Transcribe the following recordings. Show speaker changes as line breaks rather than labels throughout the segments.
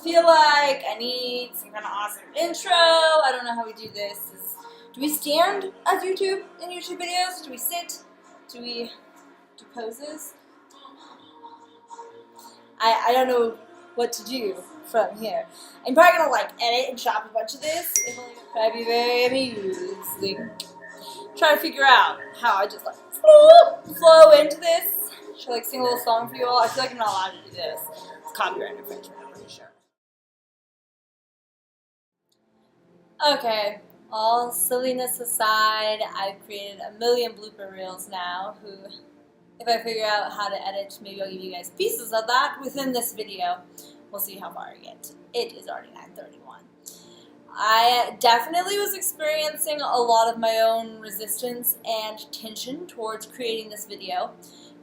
feel like I need some kind of awesome intro. I don't know how we do this. Do we stand as YouTube in YouTube videos? Do we sit? Do we do poses? I don't know what to do from here. I'm probably gonna like edit and chop a bunch of this. It'll probably be very amusing. Trying to figure out how I just like flow into this. Should I like sing a little song for you all? I feel like I'm not allowed to do this. It's copyright infringement, I'm pretty sure. Okay, all silliness aside, I've created a million blooper reels now who, if I figure out how to edit, maybe I'll give you guys pieces of that within this video. We'll see how far I get. It is already 9:31. I definitely was experiencing a lot of my own resistance and tension towards creating this video.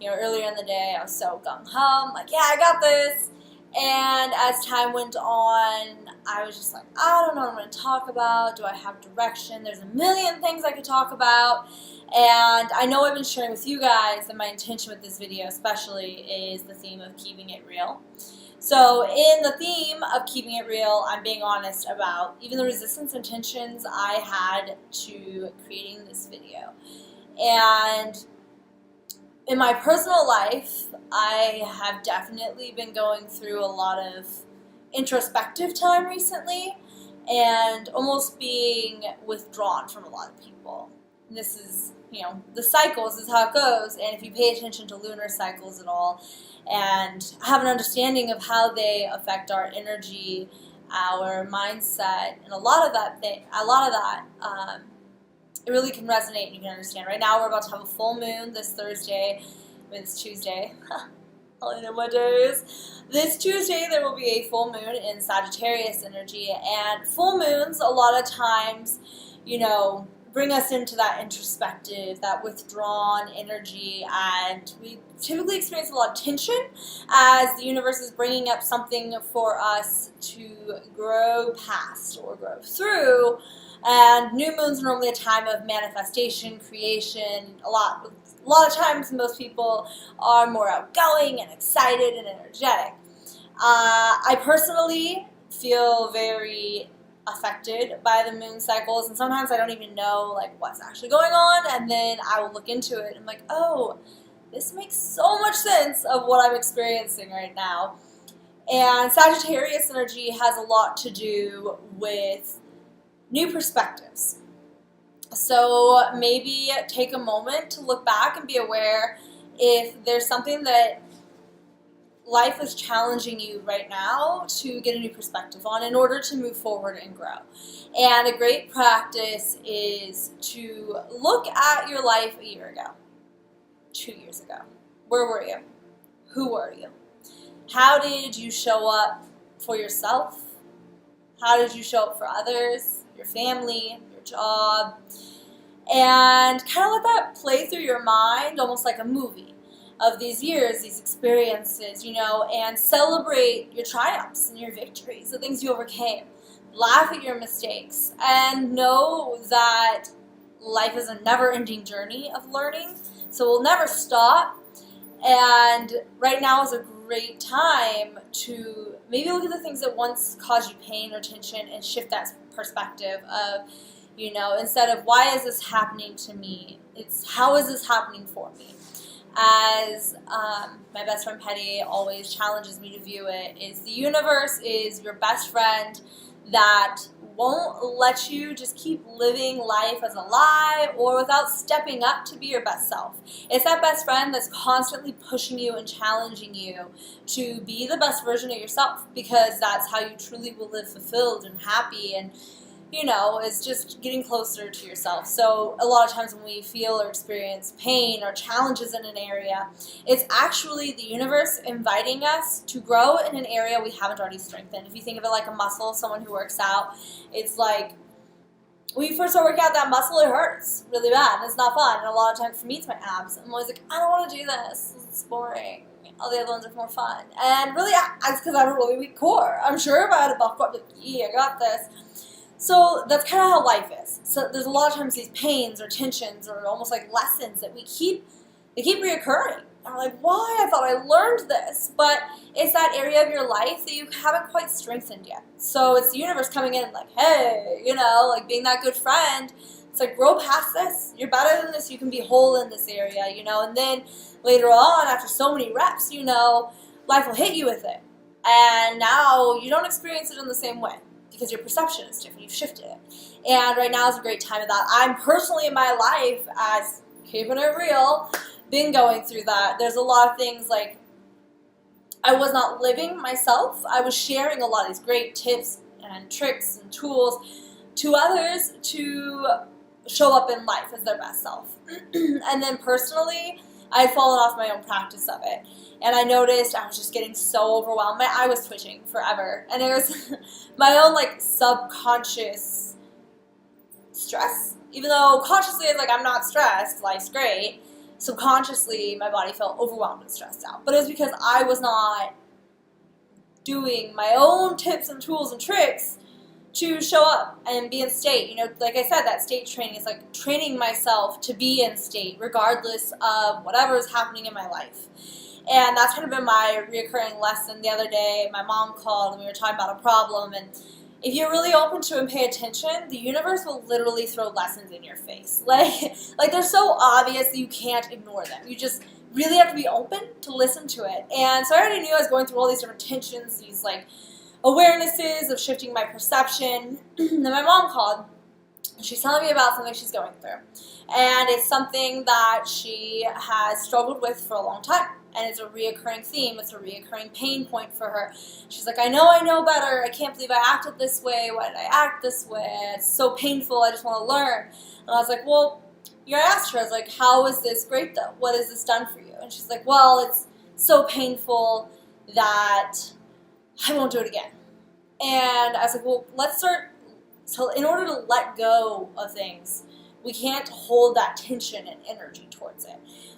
You know, earlier in the day, I was so gung-ho, I'm like, yeah, I got this. And as time went on, I was just like, I don't know what I'm going to talk about. Do I have direction? There's a million things I could talk about. And I know I've been sharing with you guys that my intention with this video especially is the theme of keeping it real. So in the theme of keeping it real, I'm being honest about even the resistance and tensions I had to creating this video. And in my personal life, I have definitely been going through a lot of introspective time recently and almost being withdrawn from a lot of people. And this is, you know, the cycles is how it goes, and if you pay attention to lunar cycles at all and have an understanding of how they affect our energy, our mindset, and a lot of that, it really can resonate and you can understand. Right now we're about to have a full moon this Thursday, it's Tuesday. I only know my days. This Tuesday there will be a full moon in Sagittarius energy, and full moons a lot of times, you know, bring us into that introspective, that withdrawn energy, and we typically experience a lot of tension as the universe is bringing up something for us to grow past or grow through. And new moons are normally a time of manifestation, creation. A lot of times most people are more outgoing and excited and energetic. I personally feel very affected by the moon cycles, and sometimes I don't even know like what's actually going on, and then I will look into it and I'm like, oh, this makes so much sense of what I'm experiencing right now. And Sagittarius energy has a lot to do with new perspectives. So maybe take a moment to look back and be aware if there's something that life is challenging you right now to get a new perspective on in order to move forward and grow. And a great practice is to look at your life a year ago, 2 years ago. Where were you? Who were you? How did you show up for yourself? How did you show up for others, your family, your job? And kind of let that play through your mind almost like a movie of these years, these experiences, you know, and celebrate your triumphs and your victories, the things you overcame. Laugh at your mistakes and know that life is a never-ending journey of learning, so we'll never stop. And right now is a great time to maybe look at the things that once caused you pain or tension and shift that perspective of, you know, instead of why is this happening to me, it's how is this happening for me. As my best friend Petty always challenges me to view it, is the universe is your best friend that won't let you just keep living life as a lie or without stepping up to be your best self. It's that best friend that's constantly pushing you and challenging you to be the best version of yourself, because that's how you truly will live fulfilled and happy, and you know, is just getting closer to yourself. So a lot of times when we feel or experience pain or challenges in an area, it's actually the universe inviting us to grow in an area we haven't already strengthened. If you think of it like a muscle, someone who works out, it's like when you first start working out that muscle, it hurts really bad and it's not fun. And a lot of times for me, it's my abs. I'm always like, I don't want to do this. It's boring. All the other ones are more fun. And really, it's because I have a really weak core. I'm sure if I had a buff core, I'd be like, yeah, I got this. So that's kind of how life is. So there's a lot of times these pains or tensions or almost like lessons that they keep reoccurring And we're like, why? I thought I learned this. But it's that area of your life that you haven't quite strengthened yet. So it's the universe coming in like, hey, like being that good friend. It's like, grow past this. You're better than this. You can be whole in this area, And then later on, after so many reps, life will hit you with it. And now you don't experience it in the same way because your perception is different. You've shifted it. And right now is a great time of that. I'm personally in my life, as Keepin It Real, been going through that. There's a lot of things like I was not living myself. I was sharing a lot of these great tips and tricks and tools to others to show up in life as their best self. And then personally, I had fallen off my own practice of it. And I noticed I was just getting so overwhelmed. My eye was twitching forever. And it was my own subconscious stress. Even though consciously it's I'm not stressed, life's great. Subconsciously, my body felt overwhelmed and stressed out. But it was because I was not doing my own tips and tools and tricks to show up and be in state. Like I said, that state training is like training myself to be in state regardless of whatever is happening in my life. And that's kind of been my reoccurring lesson. The other day, my mom called and we were talking about a problem, and if you're really open to and pay attention, the universe will literally throw lessons in your face. Like they're so obvious that you can't ignore them. You just really have to be open to listen to it. And so I already knew I was going through all these different tensions, these awarenesses of shifting my perception. Then my mom called. She's telling me about something she's going through. And it's something that she has struggled with for a long time. And it's a reoccurring theme. It's a reoccurring pain point for her. She's like, I know better. I can't believe I acted this way. Why did I act this way? It's so painful. I just want to learn. And I was like, well, I asked her, I was like, how is this great though? What has this done for you? And she's like, well, it's so painful that I won't do it again. And I was like, well, let's start. So in order to let go of things, we can't hold that tension and energy towards it.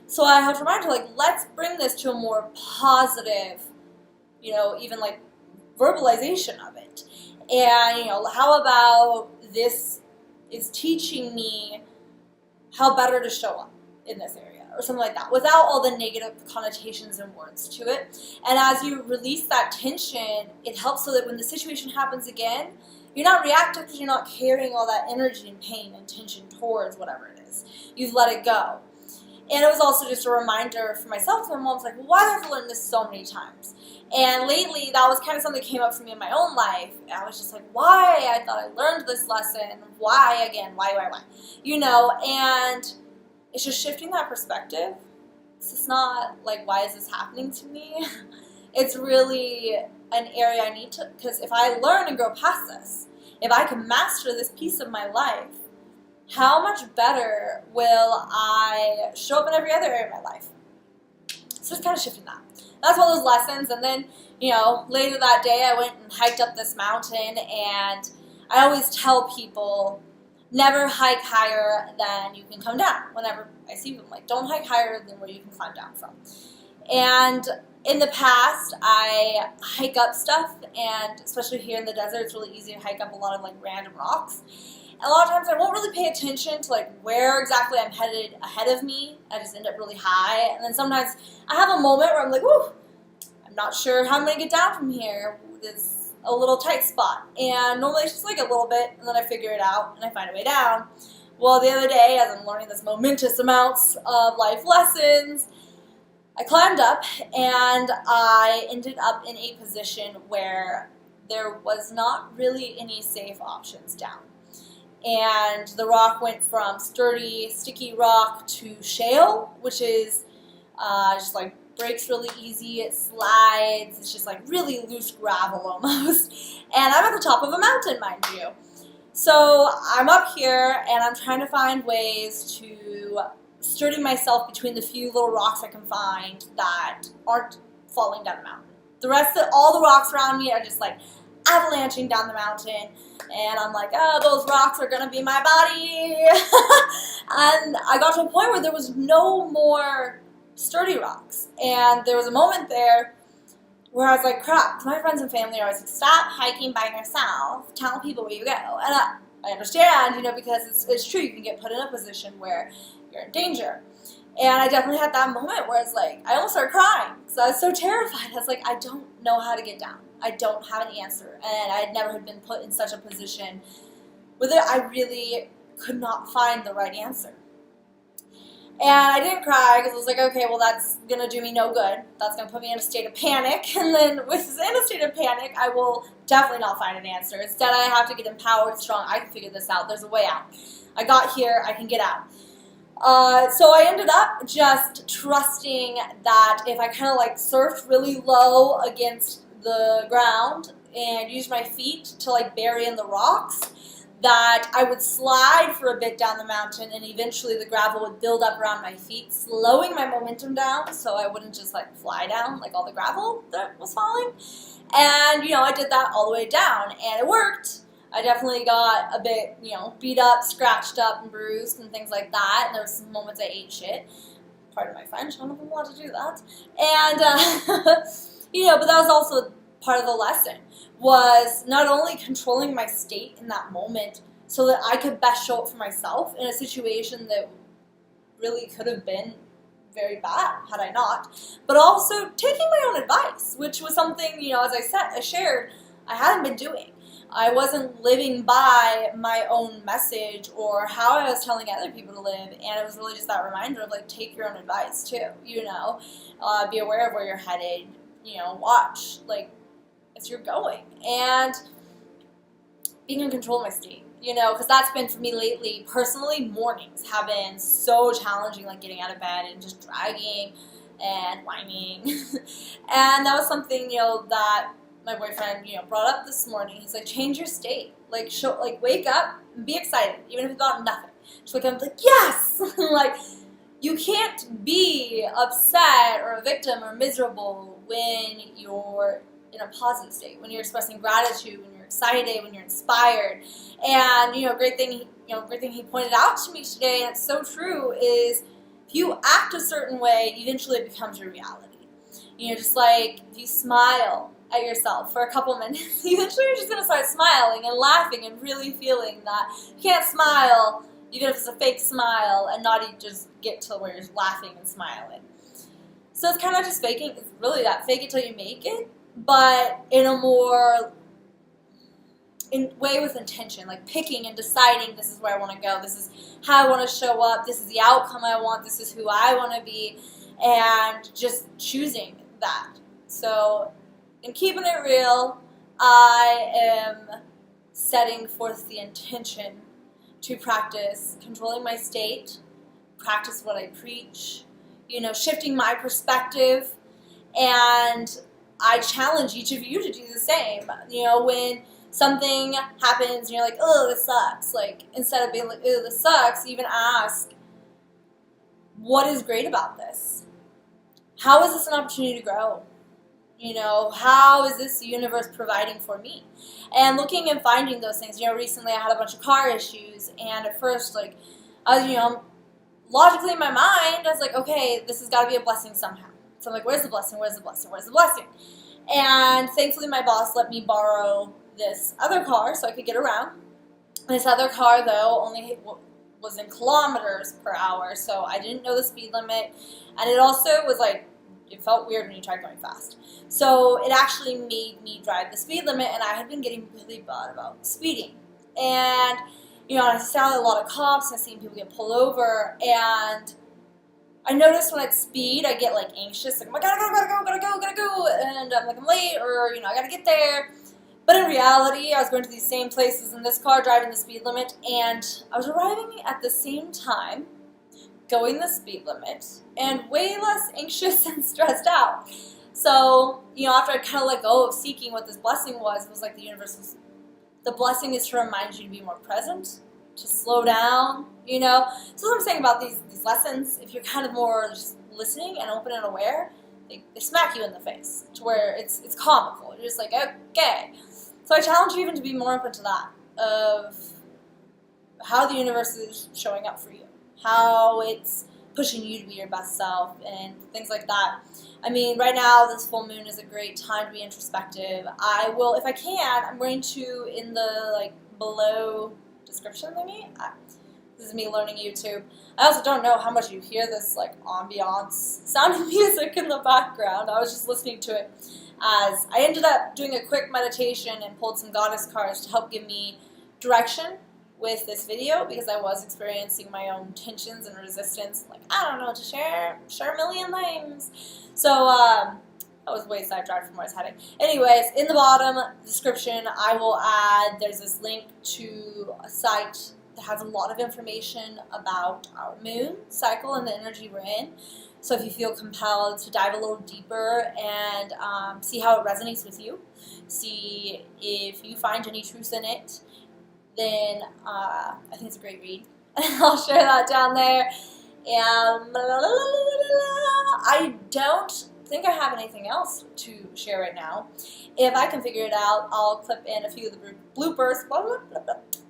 So I have to remind her, let's bring this to a more positive, even verbalization of it. And, how about this is teaching me how better to show up in this area or something like that without all the negative connotations and words to it. And as you release that tension, it helps so that when the situation happens again, you're not reactive because you're not carrying all that energy and pain and tension towards whatever it is. You've let it go. And it was also just a reminder for myself. My mom's like, well, why do I have to learn this so many times? And lately, that was kind of something that came up for me in my own life. And I was just like, why? I thought I learned this lesson. Why again? Why? And it's just shifting that perspective. It's just not why is this happening to me? It's really an area I need to, because if I learn and grow past this, if I can master this piece of my life, how much better will I show up in every other area of my life? So it's kind of shifting that. That's one of those lessons. And then, later that day I went and hiked up this mountain, and I always tell people, never hike higher than you can come down. Whenever I see them, don't hike higher than where you can climb down from. And in the past, I hike up stuff, and especially here in the desert, it's really easy to hike up a lot of random rocks. A lot of times I won't really pay attention to where exactly I'm headed ahead of me. I just end up really high. And then sometimes I have a moment where I'm like, whoo, I'm not sure how I'm going to get down from here. It's a little tight spot. And normally it's just a little bit, and then I figure it out and I find a way down. Well, the other day, as I'm learning this momentous amounts of life lessons, I climbed up and I ended up in a position where there was not really any safe options down. And the rock went from sturdy, sticky rock to shale, which is just breaks really easy. It slides. It's just really loose gravel almost. And I'm at the top of a mountain, mind you. So I'm up here and I'm trying to find ways to sturdy myself between the few little rocks I can find that aren't falling down the mountain. The rest of all the rocks around me are just avalanching down the mountain, and I'm like, oh, those rocks are gonna be my body. And I got to a point where there was no more sturdy rocks, and there was a moment there where I was like, crap, my friends and family are always like, stop hiking by yourself, tell people where you go. And I understand, because it's true, you can get put in a position where you're in danger. And I definitely had that moment where it's like, I almost started crying because I was so terrified. I was like, I don't know how to get down. I don't have an answer. And I had never been put in such a position where I really could not find the right answer. And I didn't cry because I was like, okay, well, that's going to do me no good. That's going to put me in a state of panic. And then in a state of panic, I will definitely not find an answer. Instead, I have to get empowered, strong. I can figure this out. There's a way out. I got here. I can get out. So I ended up just trusting that if I kind of like surfed really low against the ground and used my feet to like bury in the rocks, that I would slide for a bit down the mountain and eventually the gravel would build up around my feet, slowing my momentum down so I wouldn't just like fly down like all the gravel that was falling. And, you know, I did that all the way down and it worked. I definitely got a bit, you know, beat up, scratched up, and bruised and things like that. And there were some moments I ate shit. Pardon my French, I don't know if I'm allowed to do that. And, you know, but that was also part of the lesson, was not only controlling my state in that moment so that I could best show up for myself in a situation that really could have been very bad had I not, but also taking my own advice, which was something, you know, as I shared, I hadn't been doing. I wasn't living by my own message or how I was telling other people to live, and it was really just that reminder of, like, take your own advice, too, you know, be aware of where you're headed, you know, watch, like, as you're going, and being in control of my state, you know, because that's been, for me lately, personally, mornings have been so challenging, like, getting out of bed and just dragging and whining, and that was something, you know, that my boyfriend, you know, brought up this morning. He's like, change your state. Like, wake up and be excited, even if it's about nothing. Just like, I'm like, yes! Like, you can't be upset or a victim or miserable when you're in a positive state, when you're expressing gratitude, when you're excited, when you're inspired. And, you know, great thing he pointed out to me today, and it's so true, is if you act a certain way, eventually it becomes your reality. You know, just like if you smile at yourself for a couple minutes, eventually you're just going to start smiling and laughing and really feeling that you can't smile, even if it's a fake smile, and not just get to where you're laughing and smiling. So it's kind of just faking, it's really that fake it till you make it, but in a more way with intention, like picking and deciding this is where I want to go, this is how I want to show up, this is the outcome I want, this is who I want to be, and just choosing that. So in Keeping It Real, I am setting forth the intention to practice controlling my state, practice what I preach, you know, shifting my perspective, and I challenge each of you to do the same. You know, when something happens and you're like, oh, this sucks, like, instead of being like, oh, this sucks, even ask, what is great about this? How is this an opportunity to grow? You know, how is this universe providing for me? And looking and finding those things. You know, recently I had a bunch of car issues, and at first, like, I was, you know, logically in my mind, I was like, okay, this has got to be a blessing somehow. So I'm like, where's the blessing? Where's the blessing? Where's the blessing? And thankfully my boss let me borrow this other car so I could get around. This other car, though, only was in kilometers per hour, so I didn't know the speed limit. And it also was like, it felt weird when you tried going fast. So it actually made me drive the speed limit, and I had been getting really bad about speeding. And, you know, I saw a lot of cops, and I seen people get pulled over, and I noticed when I'd speed, I get, like, anxious, like, oh my God, gotta go, and I'm like, I'm late, or, you know, I gotta get there. But in reality, I was going to these same places in this car, driving the speed limit, and I was arriving at the same time, going the speed limit, and way less anxious and stressed out. So, you know, after I kind of let go of seeking what this blessing was, it was like the universe was, the blessing is to remind you to be more present, to slow down, you know. So what I'm saying about these lessons, if you're kind of more just listening and open and aware, they smack you in the face to where it's comical. You're just like, okay. So I challenge you even to be more open to that, of how the universe is showing up for you, how it's pushing you to be your best self, and things like that. I mean, right now, this full moon is a great time to be introspective. I will, if I can, I'm going to, in the, like, below description thingy, This is me learning YouTube. I also don't know how much you hear this like ambiance sound of music in the background. I was just listening to it as I ended up doing a quick meditation and pulled some goddess cards to help give me direction with this video, because I was experiencing my own tensions and resistance. Like, I don't know what to share a million things. So, I was way sidetracked from where I was heading. Anyways, in the bottom description, I will add, there's this link to a site that has a lot of information about our moon cycle and the energy we're in. So if you feel compelled to dive a little deeper and see how it resonates with you, see if you find any truth in it, then I think it's a great read. I'll share that down there. And I don't think I have anything else to share right now. If I can figure it out, I'll clip in a few of the bloopers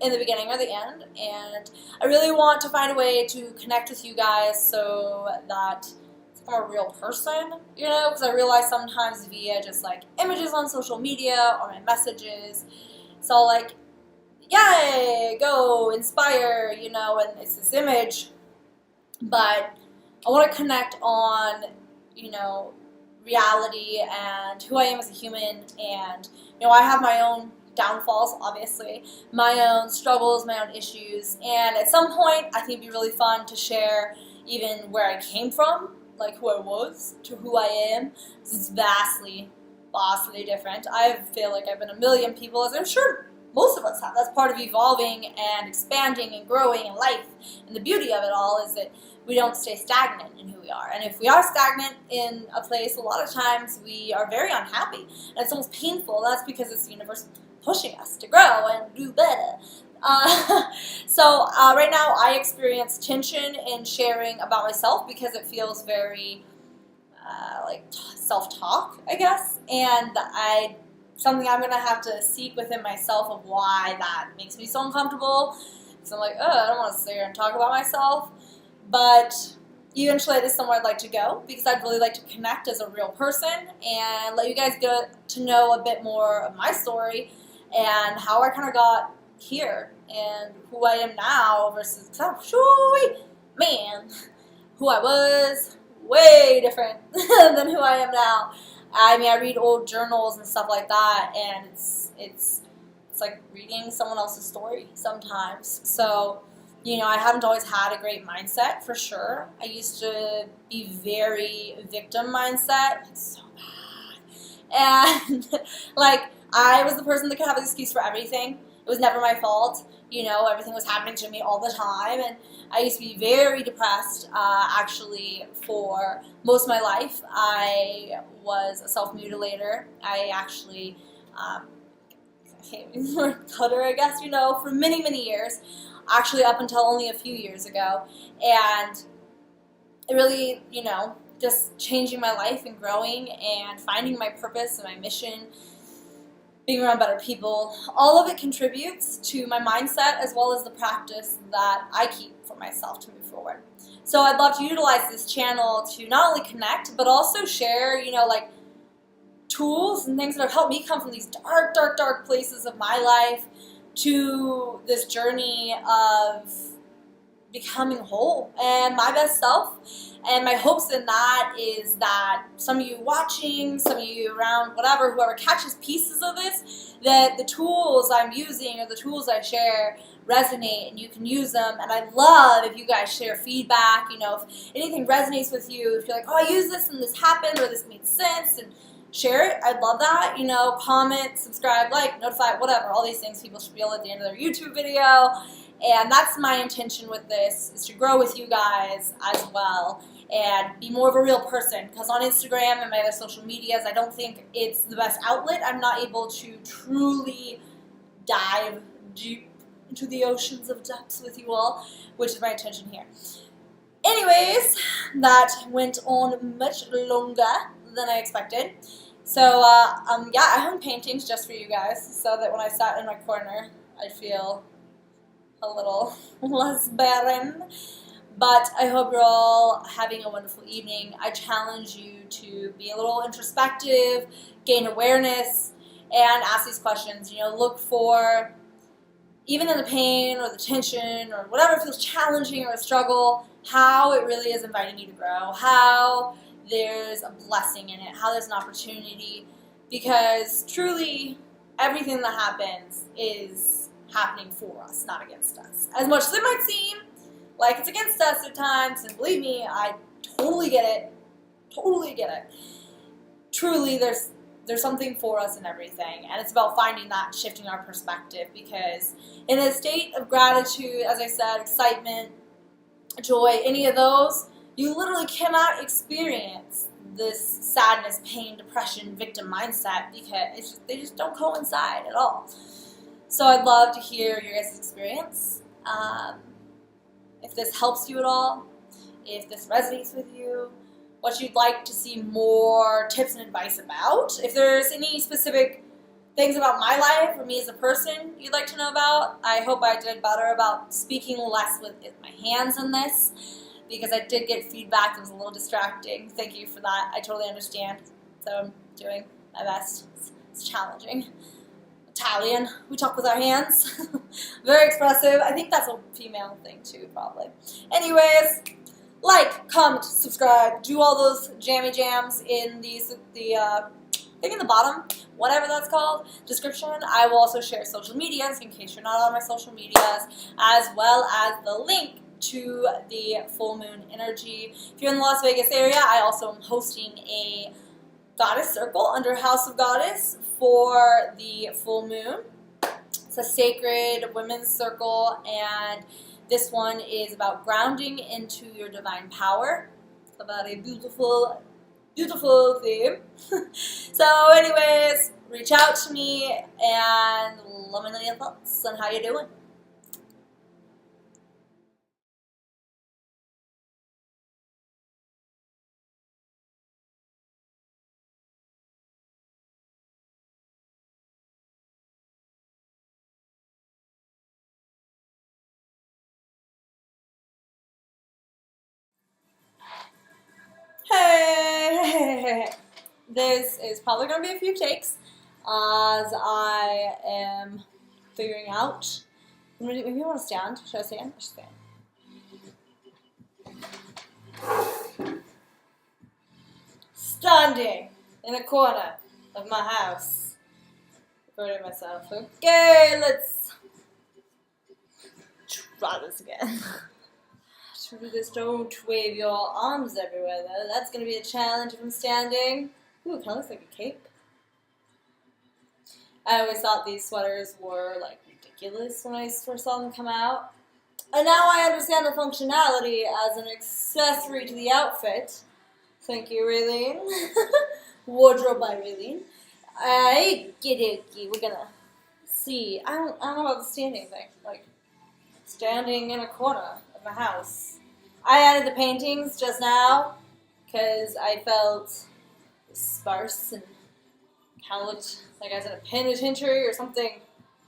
in the beginning or the end. And I really want to find a way to connect with you guys so that I'm a real person, you know, because I realize sometimes via just like images on social media or my messages, it's all like, yay, go, inspire, you know, and it's this image, but I want to connect on, you know, reality and who I am as a human. And, you know, I have my own downfalls, obviously, my own struggles, my own issues, and at some point I think it'd be really fun to share even where I came from, like who I was to who I am. It's vastly different. I feel like I've been a million people, as I'm sure most of us have. That's part of evolving and expanding and growing in life. And the beauty of it all is that we don't stay stagnant in who we are. And if we are stagnant in a place, a lot of times we are very unhappy. And it's almost painful. That's because it's the universe pushing us to grow and do better. So right now I experience tension in sharing about myself because it feels very like self-talk, I guess. And something I'm going to have to seek within myself of why that makes me so uncomfortable. So I'm like, oh, I don't want to sit here and talk about myself. But eventually it is somewhere I'd like to go, because I'd really like to connect as a real person and let you guys get to know a bit more of my story and how I kind of got here and who I am now versus, man, who I was, way different than who I am now. I mean, I read old journals and stuff like that, and it's like reading someone else's story sometimes. So, you know, I haven't always had a great mindset, for sure. I used to be very victim mindset, like so bad. And, like, I was the person that could have an excuse for everything. It was never my fault. You know, everything was happening to me all the time. And I used to be very depressed, actually, for most of my life. I was a self-mutilator. I actually, cutter, I guess, you know, for many, many years. Actually, up until only a few years ago. And it really, you know, just changing my life and growing and finding my purpose and my mission, being around better people, all of it contributes to my mindset as well as the practice that I keep for myself to move forward. So I'd love to utilize this channel to not only connect, but also share, you know, like tools and things that have helped me come from these dark, dark, dark places of my life to this journey of becoming whole and my best self. And my hopes in that is that some of you watching, some of you around, whatever, whoever catches pieces of this, that the tools I'm using or the tools I share resonate and you can use them. And I love if you guys share feedback, you know, if anything resonates with you, if you're like, oh, I used this and this happened or this made sense, and share it. I'd love that. You know, comment, subscribe, like, notify, whatever. All these things people should feel at the end of their YouTube video. And that's my intention with this, is to grow with you guys as well and be more of a real person. Because on Instagram and my other social medias, I don't think it's the best outlet. I'm not able to truly dive deep into the oceans of depths with you all, which is my intention here. Anyways, that went on much longer than I expected. So, yeah, I hung paintings just for you guys so that when I sat in my corner, I'd feel a little less barren. But I hope you're all having a wonderful evening. I challenge you to be a little introspective, gain awareness, and ask these questions. You know, look for even in the pain or the tension or whatever feels challenging or a struggle, how it really is inviting you to grow, how there's a blessing in it, how there's an opportunity, because truly everything that happens is happening for us, not against us. As much as it might seem like it's against us at times, and believe me, I totally get it, totally get it. Truly, there's something for us in everything, and it's about finding that and shifting our perspective, because in a state of gratitude, as I said, excitement, joy, any of those, you literally cannot experience this sadness, pain, depression, victim mindset, because they just don't coincide at all. So I'd love to hear your guys' experience. If this helps you at all, if this resonates with you, what you'd like to see more tips and advice about. If there's any specific things about my life or me as a person you'd like to know about, I hope I did better about speaking less with my hands in this, because I did get feedback that was a little distracting. Thank you for that. I totally understand. So I'm doing my best. It's challenging. Italian. We talk with our hands. Very expressive. I think that's a female thing too, probably. Anyways, like, comment, subscribe, do all those jammy jams in the thing in the bottom, whatever that's called, description. I will also share social medias in case you're not on my social medias, as well as the link to the full moon energy. If you're in the Las Vegas area, I also am hosting a goddess circle under House of Goddess for the full moon. It's a sacred women's circle, and this one is about grounding into your divine power. It's about a beautiful, beautiful theme. So anyways, reach out to me and let me know your thoughts on how you're doing. Hey! This is probably going to be a few takes as I am figuring out. Maybe I want to stand. Should I stand? I should stand. Standing in a corner of my house. Recording myself. Okay, let's try this again. Just don't wave your arms everywhere, though. That's going to be a challenge if I'm standing. Ooh, it kind of looks like a cape. I always thought these sweaters were, like, ridiculous when I first saw them come out. And now I understand the functionality as an accessory to the outfit. Thank you, Raylene. Wardrobe by Raylene. We're going to see. I don't know about the standing thing. Like, standing in a corner of my house. I added the paintings just now because I felt sparse and kind of looked like I was in a penitentiary or something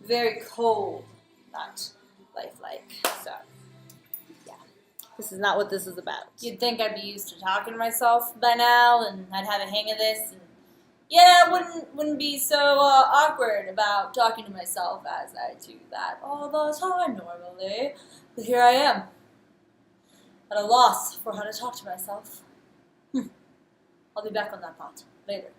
very cold, not lifelike. So, yeah, this is not what this is about. You'd think I'd be used to talking to myself by now, and I'd have a hang of this, and yeah, it wouldn't be so awkward about talking to myself as I do that all the time normally. But here I am, at a loss for how to talk to myself. I'll be back on that thought later.